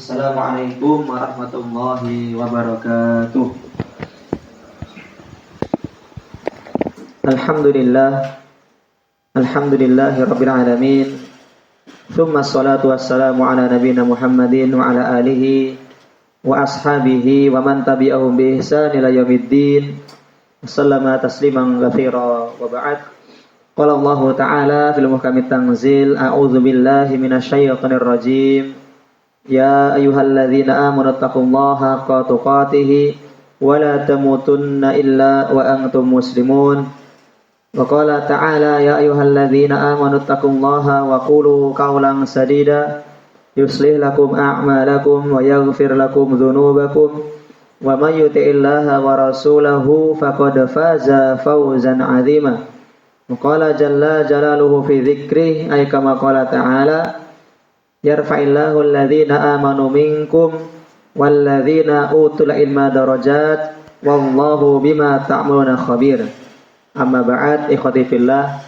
Assalamualaikum warahmatullahi wabarakatuh. Alhamdulillahi rabbil alamin. Tsumma assalatu wassalamu ala nabiyyina Muhammadin wa ala alihi wa ashabihi wa man tabi'ahum bi ihsan ila yaumiddin. Sallama tasliman katsira wa ba'd. Qala Allah Ta'ala fil muhkamit tanzil, a'udzu billahi minasyaitonir rajim. Ya ayyuhalladzina amanu taqullaha haqqa tuqatih wa la tamutunna illa wa antum muslimun. Wa qala ta'ala ya ayyuhalladzina amanu taqullaha wa qulu qawlan sadida yuslih lakum a'malakum wa yaghfir lakum dhunubakum wa may yuti'illaha wa rasulahu faqad faza fawzan 'azima. Wa qala jalla jalaluhu fi dzikrihi ay kama qala ta'ala yarfa'illahu alladhina amanu minkum walladhina utul ilma darajat wallahu bima ta'maluna khabir. Amma ba'd, ikhwati fillah,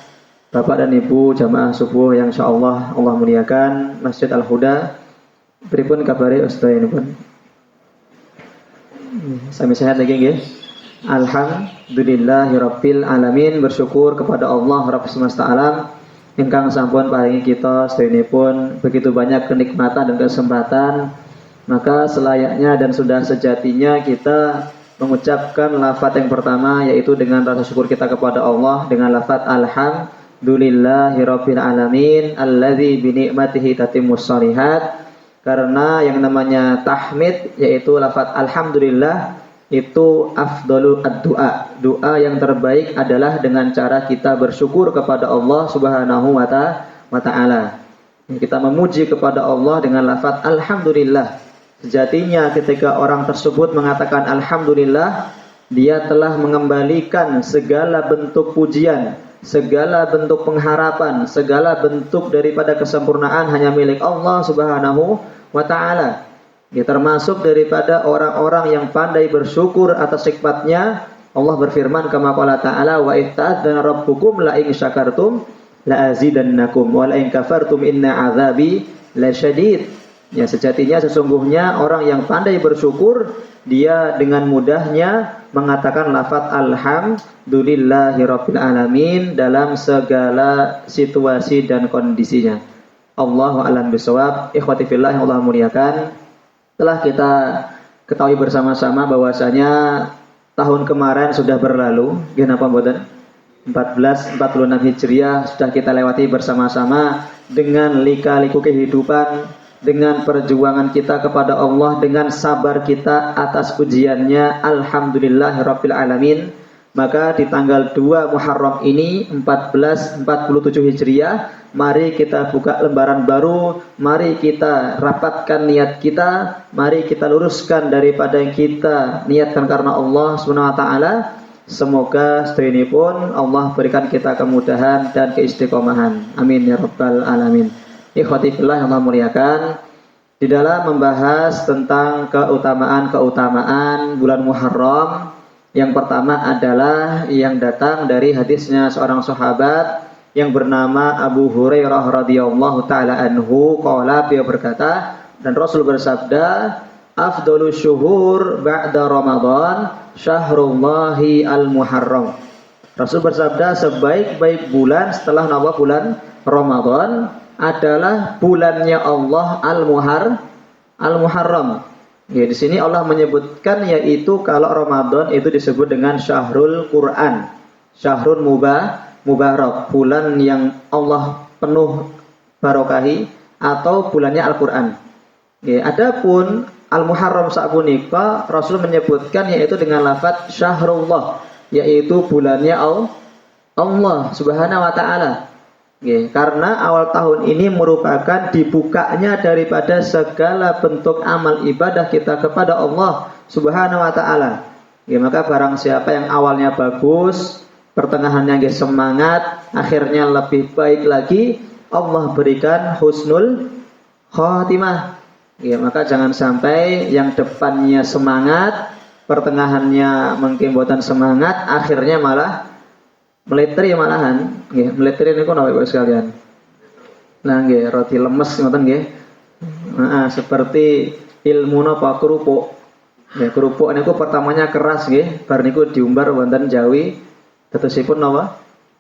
Bapak dan Ibu jamaah subuh yang insyaallah Allah muliakan Masjid Al-Huda. Pripun kabare sedaya-sedaya? Sami sehat lagi nggih? Alhamdulillahirabbil alamin, bersyukur kepada Allah Rabb semesta alam ingkang sampun paringi kita sedherekaipun begitu banyak kenikmatan dan kesempatan. Maka selayaknya dan sudah sejatinya kita mengucapkan lafaz yang pertama, yaitu dengan rasa syukur kita kepada Allah dengan lafaz alhamdulillahirabbil alamin alladzi bi ni'matihi tatimmus shalihat. Karena yang namanya tahmid, yaitu lafaz alhamdulillah, itu afdhalu ad-du'a. Doa yang terbaik adalah dengan cara kita bersyukur kepada Allah Subhanahu wa ta'ala. Kita memuji kepada Allah dengan lafaz alhamdulillah. Sejatinya ketika orang tersebut mengatakan alhamdulillah, dia telah mengembalikan segala bentuk pujian, segala bentuk pengharapan, segala bentuk daripada kesempurnaan hanya milik Allah Subhanahu wa ta'ala. Ya, termasuk daripada orang-orang yang pandai bersyukur atas nikmatnya. Allah berfirman kama qala ta'ala wa itta'adzana rabbukum la in syakartum la azidannakum wa la in kafartum inna 'adzabi lasyadid. Ya, sejatinya sesungguhnya orang yang pandai bersyukur, dia dengan mudahnya mengatakan lafaz alhamdulillahirabbil alamin dalam segala situasi dan kondisinya. Allahu a'lam bishawab. Ikhwati fillah yang Allah muliakan, telah kita ketahui bersama-sama bahwasanya tahun kemarin sudah berlalu, kenapa mboten? 1446 Hijriah sudah kita lewati bersama-sama dengan lika-liku kehidupan, dengan perjuangan kita kepada Allah, dengan sabar kita atas ujiannya. Alhamdulillahirabbil alamin. Maka di tanggal 2 Muharram ini 1447 Hijriah, mari kita buka lembaran baru, mari kita rapatkan niat kita, mari kita luruskan daripada yang kita niatkan karena Allah Subhanahu wa ta'ala. Semoga setelah ini pun Allah berikan kita kemudahan dan keistiqomahan. Amin ya rabbal alamin. Ikhwati fillah yang Allah muliakan, di dalam membahas tentang keutamaan bulan Muharram, yang pertama adalah yang datang dari hadisnya seorang sahabat yang bernama Abu Hurairah radhiyallahu taala anhu. Qala, beliau berkata, dan Rasul bersabda, afdhalus syuhur ba'da Ramadan syahrullahi al-Muharram. Rasul bersabda, sebaik-baik bulan setelah bulan Ramadan adalah bulannya Allah al-Muharram. Ya, di sini Allah menyebutkan, yaitu kalau Ramadan itu disebut dengan syahrul Quran, syahrul mubarak, bulan yang Allah penuh barokahi, atau bulannya Al-Quran. Ya, adapun Al-Muharram sapunika Rasul menyebutkan yaitu dengan lafaz syahrullah, yaitu bulannya Allah Subhanahu wa ta'ala. Ya, karena awal tahun ini merupakan dibukanya daripada segala bentuk amal ibadah kita kepada Allah Subhanahu wa ta'ala. Ya, maka barang siapa yang awalnya bagus, pertengahannya semangat, akhirnya lebih baik lagi, Allah berikan husnul khatimah. Ya, maka jangan sampai yang depannya semangat, pertengahannya mungkin buatan semangat, akhirnya malah meletri malahan. Nggih, meletri niku napa Bapak sekalian? Nah, nggih, roti lemes ngoten nggih. Seperti ilmu napa kerupuk. Ya kerupuk niku pertamanya keras nggih, bar niku diumbar wonten Jawi tetesipun napa?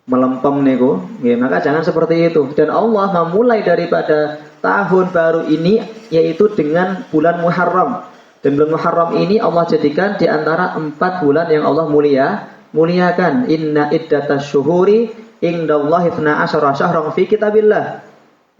Melempem niku. Nggih, maka jangan seperti itu. Dan Allah memulai daripada tahun baru ini yaitu dengan bulan Muharram. Dan bulan Muharram ini Allah jadikan di antara 4 bulan yang Allah muliakan. Inna iddatas syuhuri indallahi 12 syahran fi kitabillah.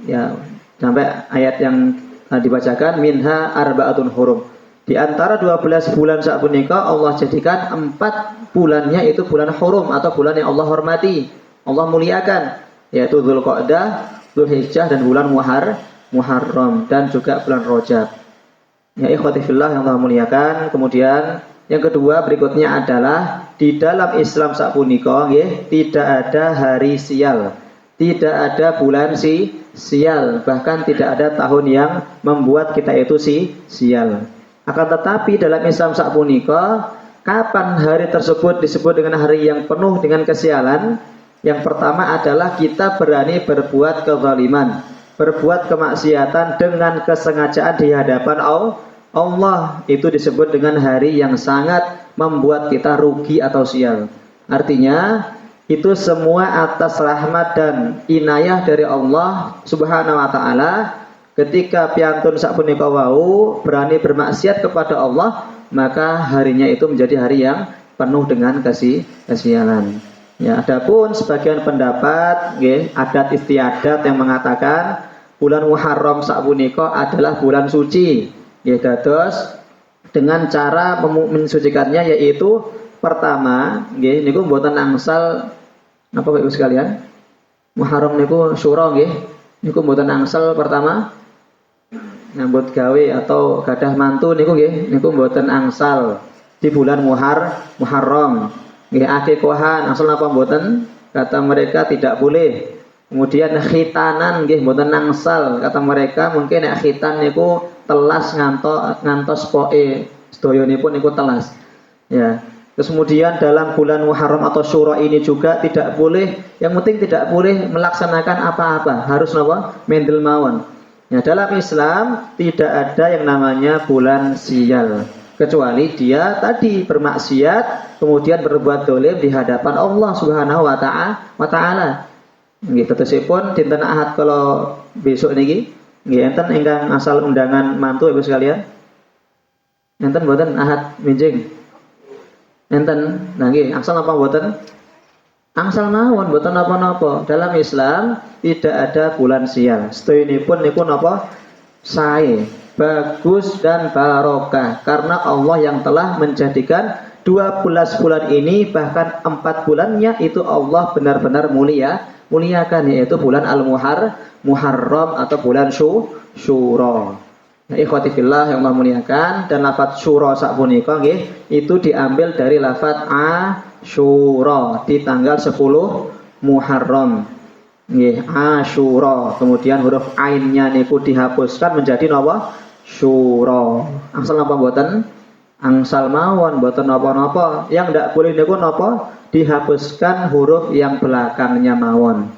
Ya, sampai ayat yang dibacakan minha arba'atun hurum. Di antara 12 bulan saat menikah Allah jadikan 4 bulannya itu bulan hurum atau bulan yang Allah hormati, Allah muliakan, yaitu Dzulqa'dah, Dzulhijjah dan bulan Muharram dan juga bulan Rajab. Ya ikhwati fillah yang Allah muliakan. Kemudian yang kedua berikutnya adalah di dalam Islam saat menikah tidak ada hari sial, tidak ada bulan sial, bahkan tidak ada tahun yang membuat kita itu sial. Akan tetapi dalam Islam saat punika, kapan hari tersebut disebut dengan hari yang penuh dengan kesialan? Yang pertama adalah kita berani berbuat kezaliman, berbuat kemaksiatan dengan kesengajaan di hadapan Allah. Itu disebut dengan hari yang sangat membuat kita rugi atau sial. Artinya itu semua atas rahmat dan inayah dari Allah Subhanahu wa taala. Ketika piantun sapunika wau berani bermaksiat kepada Allah, maka harinya itu menjadi hari yang penuh dengan kesialan. Ya, adapun sebagian pendapat, adat istiadat yang mengatakan bulan Muharram sapunika adalah bulan suci. Dados dengan cara mensucikannya yaitu pertama, niku mboten angsal napa Bapak Ibu sekalian? Muharram niku syura niku mboten angsal pertama nyambut gawe atau gadah mantu niku niku mboten angsal di bulan Muharram. Akikohan angsal napa mboten? Kata mereka tidak boleh. Kemudian khitanan mboten angsal, kata mereka mungkin khitan niku telas ngantos poe sedoyonipun niku telas. Ya. Terus kemudian dalam bulan Muharram atau Syura ini juga tidak boleh, yang penting tidak boleh melaksanakan apa-apa, harus napa? Mendel mawon. Ya, dalam Islam tidak ada yang namanya bulan sial, kecuali dia tadi bermaksiat kemudian berbuat dolim di hadapan Allah Subhanahu wa taala. Nggih tetesipun dinten Ahad kalau besok niki nggih enten ingkang asal undangan mantu Ibu sekalian. Enten mboten Ahad minjing. Enten. Nah nggih angsal napa mboten? Angsal mawon mboten napa-napa. Dalam Islam tidak ada bulan sial. Sedayunipun niku napa? Sae, bagus dan barokah karena Allah yang telah menjadikan 12 bulan ini bahkan 4 bulannya itu Allah benar-benar muliakan, yaitu bulan Muharram atau bulan Syura. Nah, ikhwati fillah yang Allah muliakan, dan lafaz syura sapunika nggih itu diambil dari lafaz Asyura di tanggal 10 Muharram. Nggih, Asyura. Kemudian huruf ainnya niku dihapuskan menjadi napa? Syura. Angsal napa mboten? Angsal mawon mboten napa-napa. Yang ndak boleh niku napa? Dihapuskan huruf yang belakangnya mawon.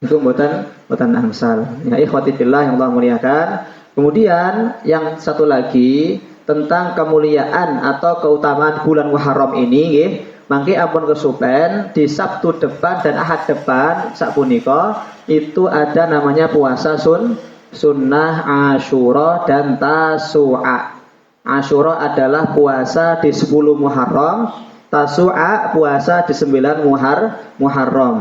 Itu mboten angsal. Ya ikhwati fillah yang Allah muliakan. Kemudian yang satu lagi tentang kemuliaan atau keutamaan bulan Muharram ini nggih, mangke ampun kesupen di Sabtu depan dan Ahad depan sapunika itu ada namanya puasa sunnah Asyura dan Tasu'a. Asyura adalah puasa di 10 Muharram, Tasu'a puasa di 9 Muharram.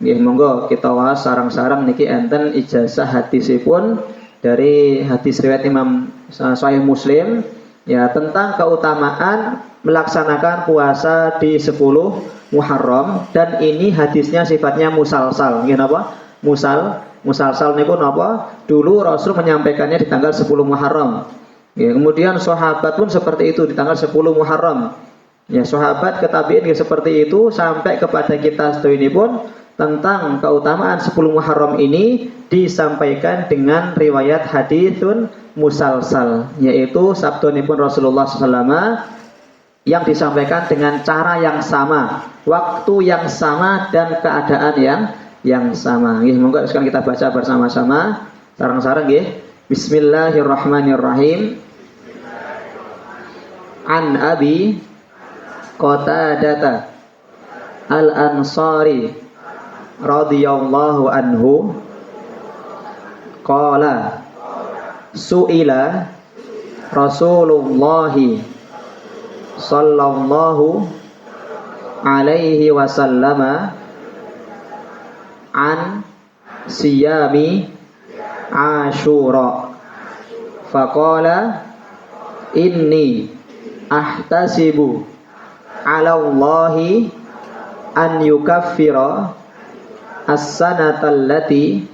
Nggih monggo kita waos sareng-sareng niki enten ijazah hadisipun dari hadis riwayat Imam Sahih Muslim ya tentang keutamaan melaksanakan puasa di 10 Muharram, dan ini hadisnya sifatnya musalsal. Nggih napa? Musalsal niku napa? Dulu Rasul menyampaikannya di tanggal 10 Muharram. Ya, kemudian sahabat pun seperti itu di tanggal 10 Muharram. Ya, sahabat ketabiin seperti itu sampai kepada kita ini pun tentang keutamaan 10 Muharram ini disampaikan dengan riwayat haditsun musalsal, yaitu sabdanipun Rasulullah SAW yang disampaikan dengan cara yang sama, waktu yang sama dan keadaan yang sama. Nggih, monggo sekarang kita baca bersama-sama sareng-sareng nggih. Bismillahirrahmanirrahim. an Abi Qatadah Al-Ansari radhiyallahu anhu qala su'ila Rasulullah sallallahu alaihi wasallam an siyami Ashura faqala inni ahtasibu ala Allahi an yukaffira as-sanata allati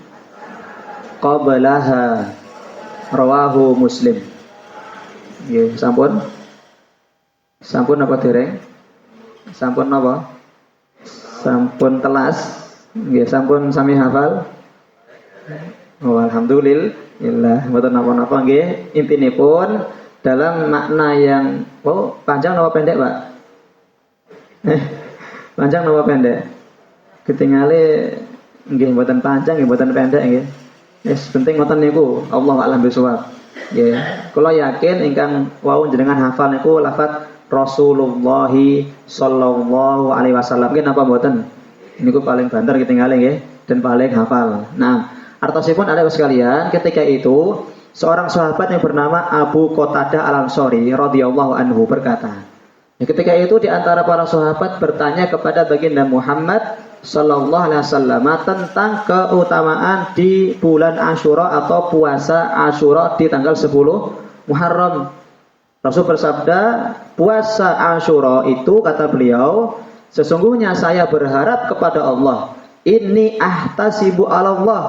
qablaha rawahu Muslim. Nggih, sampun apa dereng? Sampun apa? Sampun telas. Nggih, sampun sami hafal. Oh, alhamdulillah, mboten napa-napa nggih. Intinipun dalam makna yang panjang napa pendek, Pak? Panjang napa pendek? Ketingale nggih mboten panjang nggih mboten pendek nggih. Wis penting ngoten niku, Allah a'lam bishawab. Nggih, kula yakin ingkang wau jenengan hafal niku lafaz Rasulullah sallallahu alaihi wasallam nggih napa mboten? Niku paling banter ketingale nggih dan paling hafal. Nah, artosipun ada sekalian, ketika itu seorang sahabat yang bernama Abu Qatadah Al-Ansari radhiyallahu anhu berkata, ketika itu di antara para sahabat bertanya kepada baginda Muhammad sallallahu alaihi wasallam tentang keutamaan di bulan Asyura atau puasa Asyura di tanggal 10 Muharram. Rasul bersabda, puasa Asyura itu, kata beliau, sesungguhnya saya berharap kepada Allah. Inni ahtasibu ala Allah.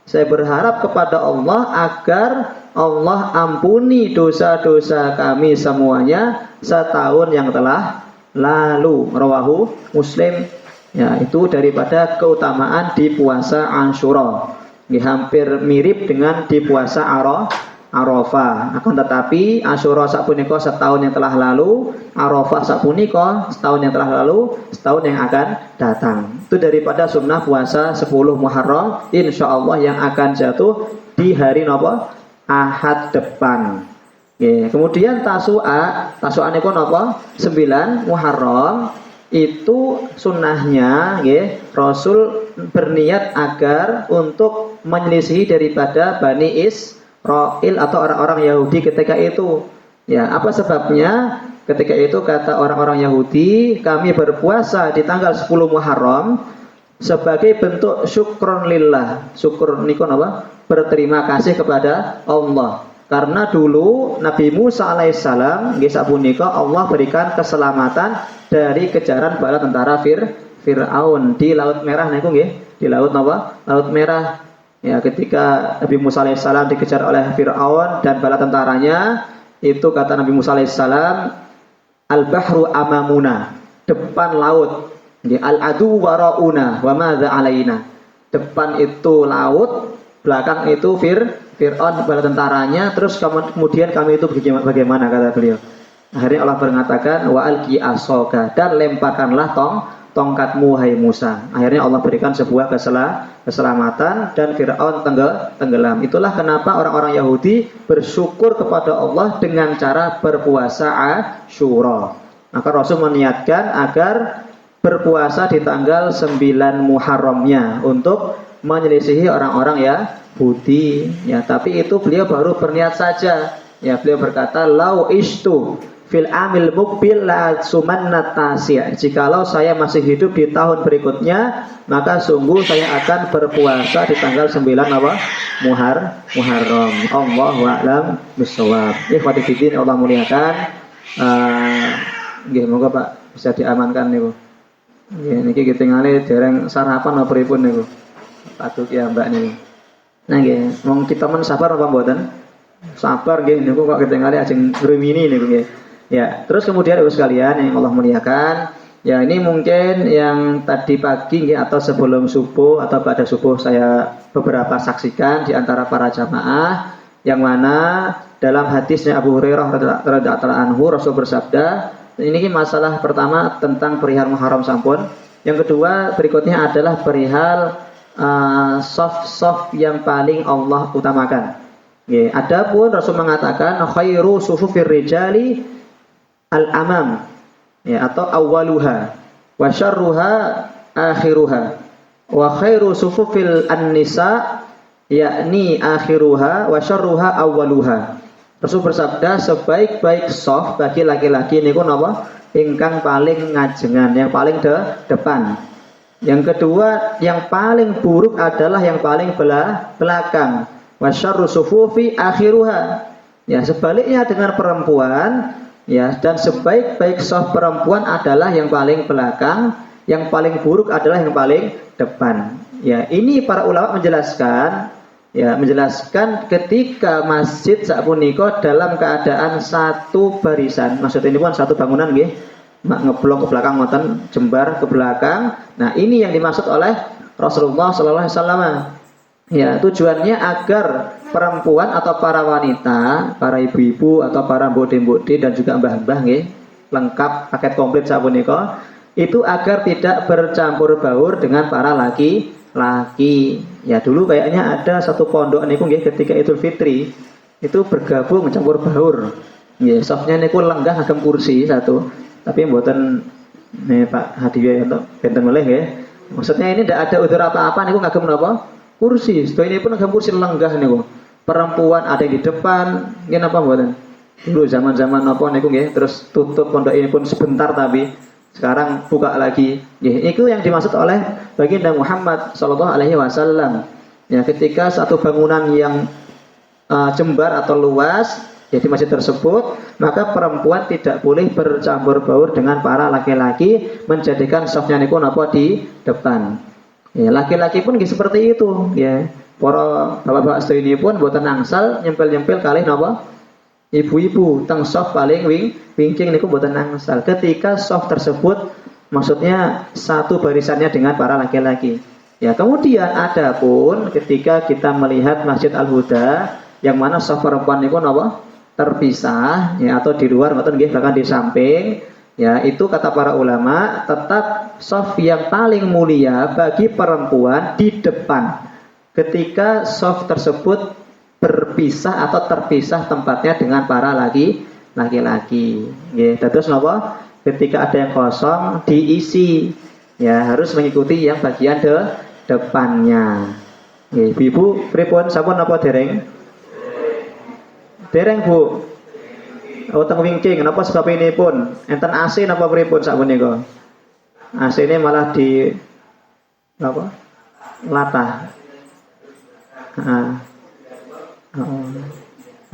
Saya berharap kepada Allah agar Allah ampuni dosa-dosa kami semuanya setahun yang telah lalu. Rawahu Muslim. Ya, itu daripada keutamaan di puasa Asyura. Ini hampir mirip dengan di puasa Arafah. Akan tetapi Asyura sapunika setahun yang telah lalu, Arafah sapunika setahun yang telah lalu, setahun yang akan datang. Itu daripada sunnah puasa 10 Muharram insyaallah yang akan jatuh di hari napa? Ahad depan. Oke, kemudian Tasu'a niku napa? 9 Muharram itu sunnahnya nggih, Rasul berniat agar untuk menyelisihi daripada Bani Israil atau orang-orang Yahudi ketika itu. Ya, apa sebabnya? Ketika itu kata orang-orang Yahudi, kami berpuasa di tanggal 10 Muharram sebagai bentuk syukron lillah. Syukur niku napa? Berterima kasih kepada Allah. Karena dulu Nabi Musa alaihissalam nggih sapunika Allah berikan keselamatan dari kejaran bala tentara Fir'aun di Laut Merah niku nggih, di Laut napa? Laut Merah. Ya, ketika Nabi Musa alaihissalam dikejar oleh Fir'aun dan bala tentaranya, itu kata Nabi Musa alaihissalam, al-bahru amamuna, depan laut. Al-adu warauna wa madza alaina. Depan itu laut, belakang itu Fir'aun bala tentaranya, terus kemudian kami itu bagaimana, kata beliau. Akhirnya Allah mengatakan wa alqi asoka, dan lemparkanlah tongkatmu hai Musa. Akhirnya Allah berikan sebuah keselamatan dan Fir'aun tenggelam. Itulah kenapa orang-orang Yahudi bersyukur kepada Allah dengan cara berpuasa Asyura. Maka Rasul meniatkan agar berpuasa di tanggal 9 Muharramnya untuk menyelisihi orang-orang Yahudi. Ya, tapi itu beliau baru berniat saja. Ya, beliau berkata, lau istu fil amil mukbil la sumanna tasya. Jikalau saya masih hidup di tahun berikutnya, maka sungguh saya akan berpuasa di tanggal 9 apa? Muharram. Allahu a'lam bishawab. Ikhwati fillah Allah muliakan. Nggih, moga Pak bisa diamankan niku. Nggih, niki ketingale dereng sarapan apa pripun niku. Patut ya Mbak niku. Nah nggih, wong kita men sabar apa mboten? Sabar nggih niku kok ketingale ajeng ngremini niku nggih. Ya, terus kemudian Ibu sekalian yang Allah muliakan, ya ini mungkin yang tadi pagi nggih atau sebelum subuh atau pada subuh saya beberapa saksikan di antara para jamaah, yang mana dalam hadisnya Abu Hurairah radhiyallahu anhu Rasul bersabda, ini masalah pertama tentang perihal Muharram sampun. Yang kedua berikutnya adalah perihal soft yang paling Allah utamakan. Adapun Rasul mengatakan khairu sufufir rijali al-amam, ya, atau awwaluha, wa syarruha akhiruha, wa khairu sufufil an-nisa yakni akhiruha wa syarruha awwaluha. Rasul bersabda, sebaik-baik shaf bagi laki-laki niku napa? Ingkang paling ngajengan, yang paling depan. Yang kedua, yang paling buruk adalah yang paling belakang. Wa syarru sufufi akhiruha. Ya, sebaliknya dengan perempuan, ya, dan sebaik-baik shaf perempuan adalah yang paling belakang, yang paling buruk adalah yang paling depan. Ya, ini para ulama menjelaskan, ya, menjelaskan ketika masjid sapunika dalam keadaan satu barisan. Maksudnya ini bukan satu bangunan nggih, ngeblok ke belakang ngoten, jembar ke belakang. Nah, ini yang dimaksud oleh Rasulullah sallallahu alaihi wasallam. Ya, tujuannya agar perempuan atau para wanita, para ibu-ibu atau para mbok-mbok dan juga mbah-mbah nggih, lengkap paket komplit sapunika, itu agar tidak bercampur baur dengan para laki-laki. Ya, dulu kayaknya ada satu pondok niku nggih ketika Idul Fitri itu bergabung campur baur. Nggih, softnya niku lenggah ngagem kursi satu. Tapi mboten nih Pak hadiah untuk benten meleh nggih. Maksudnya ini tidak ada udur apa-apa niku ngagem napa? Kursi. Setelah ini pun ngagem kursi lenggah niku. Perempuan ada di depan, nggih napa mboten? Dulu zaman-zaman napa niku nggih, terus tutup pondok ini pun sebentar tapi sekarang buka lagi. Ya, itu yang dimaksud oleh baginda Muhammad sallallahu alaihi wasallam. Ya, ketika satu bangunan yang jembar atau luas, jadi masjid tersebut, maka perempuan tidak boleh bercampur baur dengan para laki-laki, menjadikan safnya niku napa di depan. Ya, laki-laki pun seperti itu, ya. Para bapak-bapak sedaya pun boten angsal nyempil-nyempil kalih napa? Ibu-ibu teng soft paling wingking niku mboten angsal ketika soft tersebut maksudnya satu barisannya dengan para laki-laki. Ya, kemudian ada pun ketika kita melihat Masjid Al-Huda yang mana soft perempuan niku napa terpisah, ya, atau di luar mboten nggih bahkan di samping, ya, itu kata para ulama tetap soft yang paling mulia bagi perempuan di depan ketika soft tersebut berpisah atau terpisah tempatnya dengan para laki-laki. Ya, terus napa? Ketika ada yang kosong diisi. Ya, harus mengikuti yang bagian depannya. Ya, Ibu pripun sampun napa dereng? Dereng, Bu. Oh, teng wingking napa sebab ini pun? Enten AC napa pripun sapunika? AC ini malah di apa? Latah.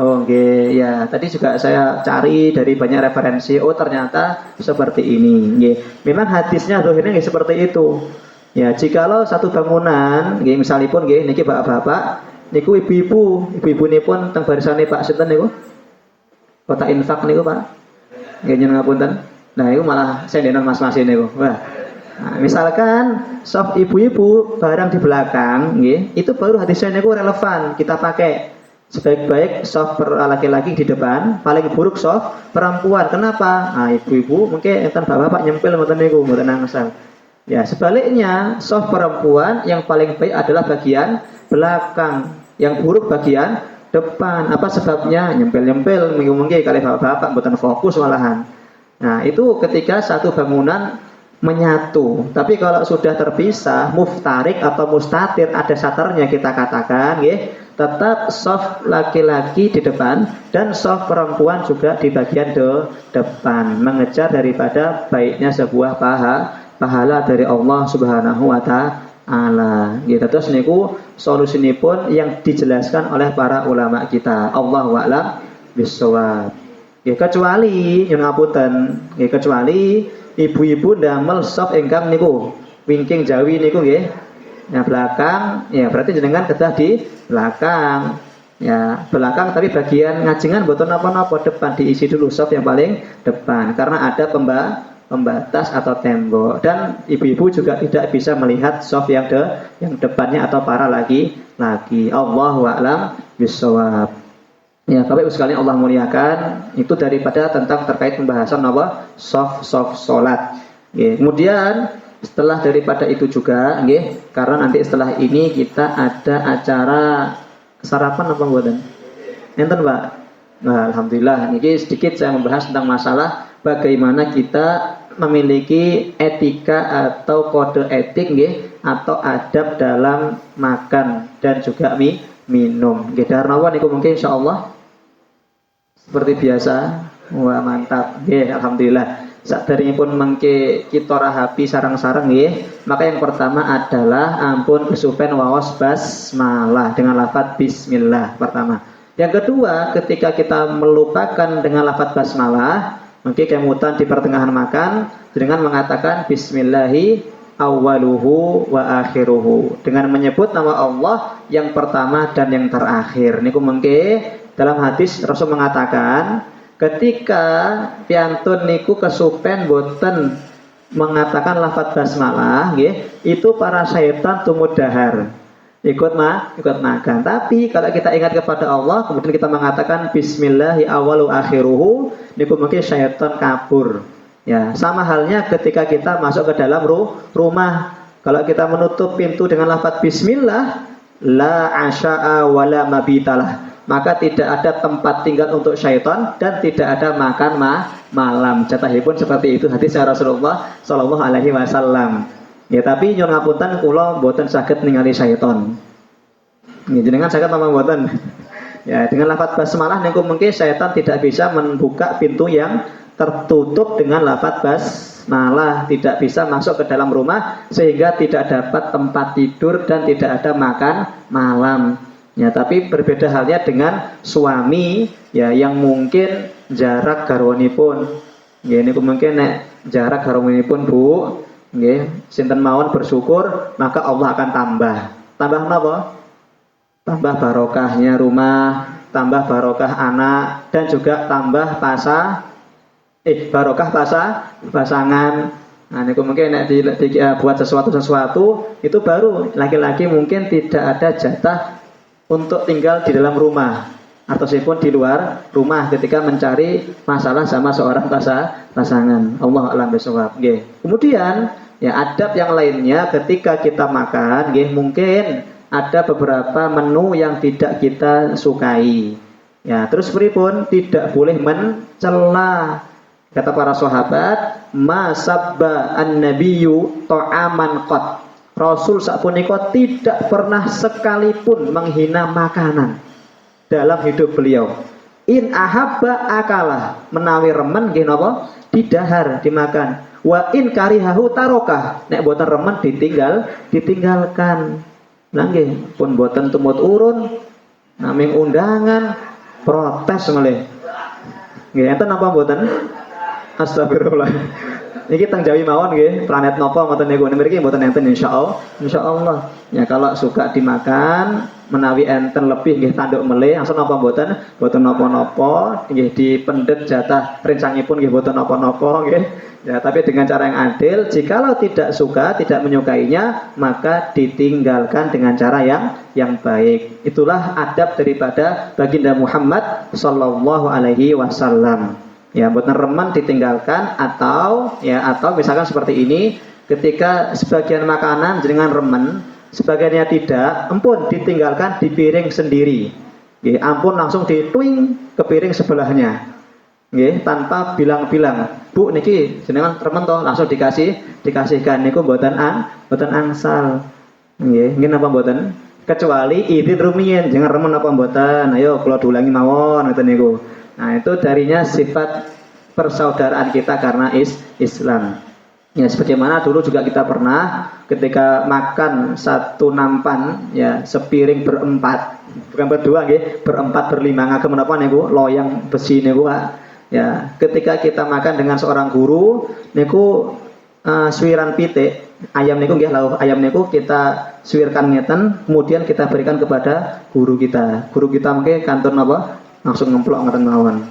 Oh, okay. Ya, tadi juga saya cari dari banyak referensi. Oh, ternyata seperti ini. Okay. Memang hadisnya dohirnya seperti itu. Ya, jikalau satu bangunan, okay, misalipun, okay, niki bapak-bapak, niku ibu-ibu ini pun teng barisane Pak sinten niku? Kota infak niku Pak. Nggih njenengan ngapunten. Nah, itu malah sendenan mas-mas niku. Wah. Nah, misalkan soft ibu-ibu barang di belakang, nggih, itu baru hadisnya niku relevan kita pakai. Sebaik-baik soft laki-laki di depan, paling buruk soft perempuan. Kenapa? Nah, ibu-ibu mungkin enten bapak-bapak nyempil mboten niku, mboten angsal. Ya, sebaliknya soft perempuan yang paling baik adalah bagian belakang, yang buruk bagian depan. Apa sebabnya? Nyempil-nyempil mungkin kali bapak-bapak mboten fokus malahan. Nah, itu ketika satu bangunan menyatu. Tapi kalau sudah terpisah, muftarik atau mustatir, ada saternya kita katakan, nggih, tetap soft laki-laki di depan dan soft perempuan juga di bagian depan, mengejar daripada baiknya sebuah pahala dari Allah Subhanahu wa taala. Gitu. Terus niku solusinipun yang dijelaskan oleh para ulama kita. Allahu a'lam bishawab. Ya, kecuali nyuwun ngapunten, ya, kecuali ibu-ibu ndamel soft ingkang niku wingking Jawi niku nggih. Ya, belakang, ya berarti jenengan kedah di belakang. Ya, belakang tapi bagian ngajengan boten napa-napa, depan diisi dulu soft yang paling depan karena ada pembatas atau tembok, dan ibu-ibu juga tidak bisa melihat soft yang depannya atau para laki-laki. Allahu a'lam bishawab. Ya, Bapak Ibu sekalian Allah muliakan, itu daripada tentang terkait pembahasan apa? Soft salat. Ya, kemudian setelah daripada itu juga, nggih, karena nanti setelah ini kita ada acara sarapan apa mboten? Enten, Pak? Nah, alhamdulillah, niki sedikit saya membahas tentang masalah bagaimana kita memiliki etika atau kode etik nggih atau adab dalam makan dan juga minum. Nggih dahar napa niku mungkin insyaallah seperti biasa. Wah mantap. Nggih alhamdulillah. Saderengipun mengke kita rahapi sarang-sarang nggih, maka yang pertama adalah ampun kesupen waos basmalah dengan lafaz bismillah pertama. Yang kedua, ketika kita melupakan dengan lafaz basmalah, mungkin kemudian di pertengahan makan dengan mengatakan bismillahi awwaluhu wa akhiruhu, dengan menyebut nama Allah yang pertama dan yang terakhir. Niku mungkin dalam hadis Rasul mengatakan ketika piantun niku kesupen boten mengatakan lafaz basmalah nggih, itu para syaitan tumut dahar. Ikut makan. Tapi kalau kita ingat kepada Allah kemudian kita mengatakan bismillahi awwalu akhiruhu, niku mungkin syaitan kabur. Ya, sama halnya ketika kita masuk ke dalam rumah. Kalau kita menutup pintu dengan lafaz bismillah, la asya'a wala mabitalah, maka tidak ada tempat tinggal untuk syaitan dan tidak ada makan malam. Jatahipun seperti itu hadis Rasulullah sallallahu alaihi wasallam. Ya tapi nyuwun ngapunten kula mboten saged ningali syaitan. Nggih jenengan saged apa mboten? Ya dengan lafaz basmalah niku mungkin syaitan tidak bisa membuka pintu yang tertutup dengan lafaz basmalah, tidak bisa masuk ke dalam rumah sehingga tidak dapat tempat tidur dan tidak ada makan malam. Ya, tapi berbeda halnya dengan suami ya yang mungkin jarak garwanipun. Nggih niku mungkin nek jarak garwanipun Bu, nggih sinten mawon bersyukur, maka Allah akan tambah. Tambah napa? Tambah barokahnya rumah, tambah barokah anak dan juga tambah barokah pasangan. Nah, niku mungkin nek buat sesuatu itu baru laki-laki mungkin tidak ada jatah untuk tinggal di dalam rumah atau pun di luar rumah ketika mencari masalah sama seorang pasangan. Allah a'lam bishawab. Nggih. Kemudian ya adab yang lainnya ketika kita makan nggih mungkin ada beberapa menu yang tidak kita sukai. Ya, terus pripun? Tidak boleh mencela. Kata para sahabat, ma sabba an-nabiyyu ta'aman qat. Rasul sapunika tidak pernah sekalipun menghina makanan dalam hidup beliau. In ahabba akalah, menawi remen nggih napa? Didahar, dimakan. Wa in karihahu tarokah, nek boten remen ditinggalkan. Lah nggih, pun boten tumut urun, naming undangan protes melih. Nggih, enten napa mboten? Astagfirullah. Niki teng Jawi mawon nggih, planet napa ngoten niku mriki mboten enten insyaallah. Ya kalau suka dimakan menawi enten lebih nggih tanduk melih, asal napa mboten napa-napa, nggih dipendet jatah rincangipun nggih mboten napa-napa nggih. Ya, tapi dengan cara yang adil, jikalau tidak suka, tidak menyukainya, maka ditinggalkan dengan cara yang baik. Itulah adab daripada baginda Muhammad sallallahu alaihi wasallam. Ya, boten remen ditinggalkan atau misalkan seperti ini, ketika sebagian makanan jenengan remen, sebagiannya tidak, ampun ditinggalkan di piring sendiri. Nggih, ampun langsung dituing ke piring sebelahnya. Nggih, tanpa bilang-bilang, "Bu niki jenengan remen to?" Langsung dikasihkan niku mboten angsal. Nggih, nggih napa mboten? Kecuali idin rumiyin, jangan remen apa mboten. Ayo kula dulangi mawon ngoten niku. Nah, itu darinya sifat persaudaraan kita karena Islam. Ya, sebagaimana dulu juga kita pernah ketika makan satu nampan, ya sepiring berempat, bukan berdua, nggih, berempat berlima ngagem menapa niku loyang besi niku, Pak. Ya, ketika kita makan dengan seorang guru niku suwiran pitik ayam niku nggih, lauh ayam niku kita suwirkan ngeten, kemudian kita berikan kepada guru kita. Guru kita mungkin kantor napa? Langsung ngemplok ngeten mawon.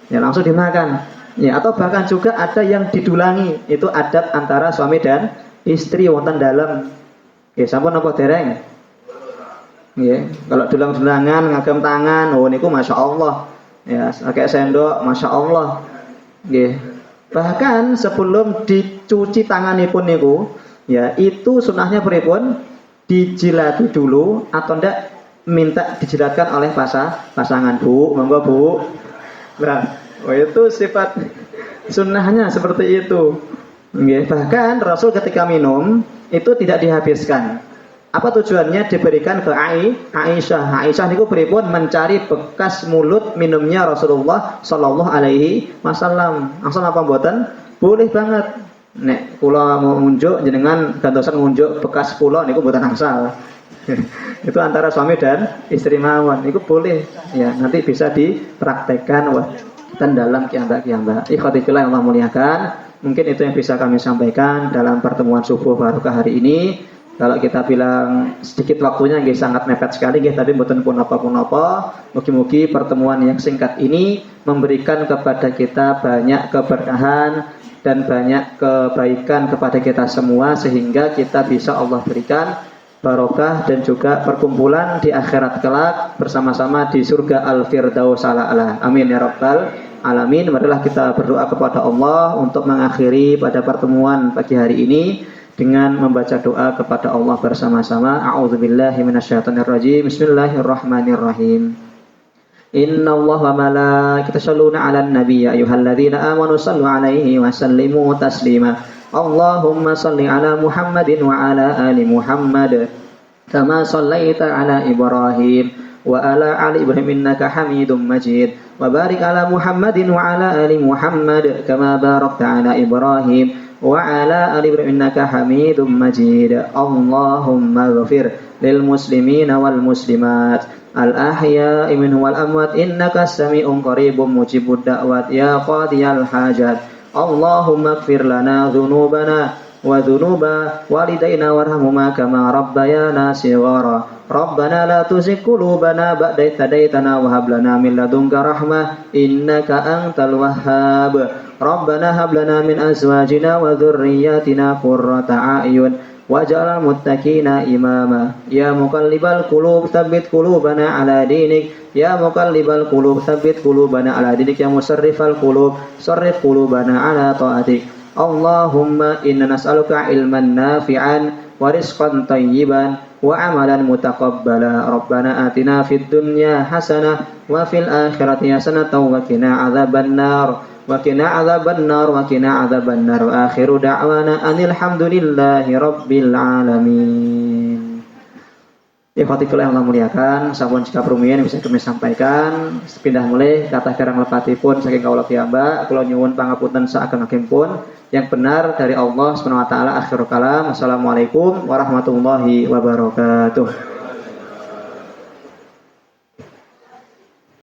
Ya langsung dimakan. Ya atau bahkan juga ada yang didulangi. Itu adab antara suami dan istri wonten dalem. Nggih, sampun napa dereng? Nggih, kalau dulang-dulangan ngagem tangan, oh niku masyaallah. Ya, pakai sendok, masyaallah. Nggih. Bahkan sebelum dicuci tanganipun niku, ya itu sunahnya pripun? Dijilati dulu atau ndak minta dijilatkan oleh pasangan. Bu, monggo Bu. Nah, itu sifat Sunnahnya seperti itu. Nggih, bahkan Rasul ketika minum itu tidak dihabiskan. Apa tujuannya? Diberikan ke Aisyah. Aisyah niku pripun mencari bekas mulut minumnya Rasulullah sallallahu alaihi wasallam. Asal apa mboten? Boleh banget. Nek kula mau ngunjuk jenengan gantosan ngunjuk bekas kula niku mboten angsal. Itu antara suami dan istri mawon. Niku boleh. Ya, nanti bisa dipraktekkan dan dalam kiambak-kiambak. Ikhwati fillah yang Allah muliakan. Mungkin itu yang bisa kami sampaikan dalam pertemuan subuh barokah hari ini. Kalau kita bilang sedikit waktunya nggih sangat mepet sekali nggih, tapi mboten punapa-punapa. Mugi-mugi pertemuan yang singkat ini memberikan kepada kita banyak keberkahan dan banyak kebaikan kepada kita semua sehingga kita bisa Allah berikan barokah dan juga perkumpulan di akhirat kelak bersama-sama di surga Al-Firdaus Al-A'la. Amin ya rabbal alamin. Marilah kita berdoa kepada Allah untuk mengakhiri pada pertemuan pagi hari ini dengan membaca doa kepada Allah bersama-sama. A'udzubillahi minasyaitonirrajim. Bismillahirrahmanirrahim. Inna Allah wa malaikatahu yusholluna 'alan nabi ya ayyuhalladzina amanu shallu 'alaihi wa sallimu taslima. Allahumma shalli 'ala Muhammadin wa 'ala ali Muhammad kama shallaita 'ala Ibrahim wa 'ala ali Ibrahim innaka Hamidum Majid. Wa barik 'ala Muhammadin wa 'ala ali Muhammad kama barakta 'ala Ibrahim wa 'ala ali Ibrahim innaka Hamidum Majid. Allahumma ighfir lil muslimina wal muslimat al-ahya'i minhum wal amwat innaka sami'un qaribun mujibud da'wat ya qadiyal hajat. Allahumma ighfir lana dhunubana wa dhunuba walidayna warhamhuma kama rabbayana shighara. Rabbana la tuzigh qulubana ba'da idh hadaytana wa hab lana min ladunka rahmah innaka antal wahhab. Rabbana hab lana min azwajina wa dhurriyyatina qurrata a'yun waj'alna muttaqina imama. Ya muqallibal qulub tsabbit qulubana ala dinik. Ya muqallibal qulub tsabbit qulubana ala dinik. Ya musarrifal qulub sarrif qulubana ala ta'atik. Allahumma inna nas'aluka ilman nafi'an wa rizqan thayyiban wa amalan mutaqabbala. Rabbana atina fid dunya hasanah wa fil akhirati hasanah wa qina adzabannar. Wa qina adzabannar wa qina adzabannar. Wa akhiru da'wana anil hamdulillahi rabbil alamin. Ikhwati fillah yang Allah muliakan, sampun sikap rumiyin bisa kami sampaikan. Pindah mulai kata karang lepatipun saking kaula piyambak, kula nyuwun pangapunten saageng-agengipun. Yang benar dari Allah Subhanahu wa taala. Akhirul kalam. Assalamualaikum warahmatullahi wabarakatuh.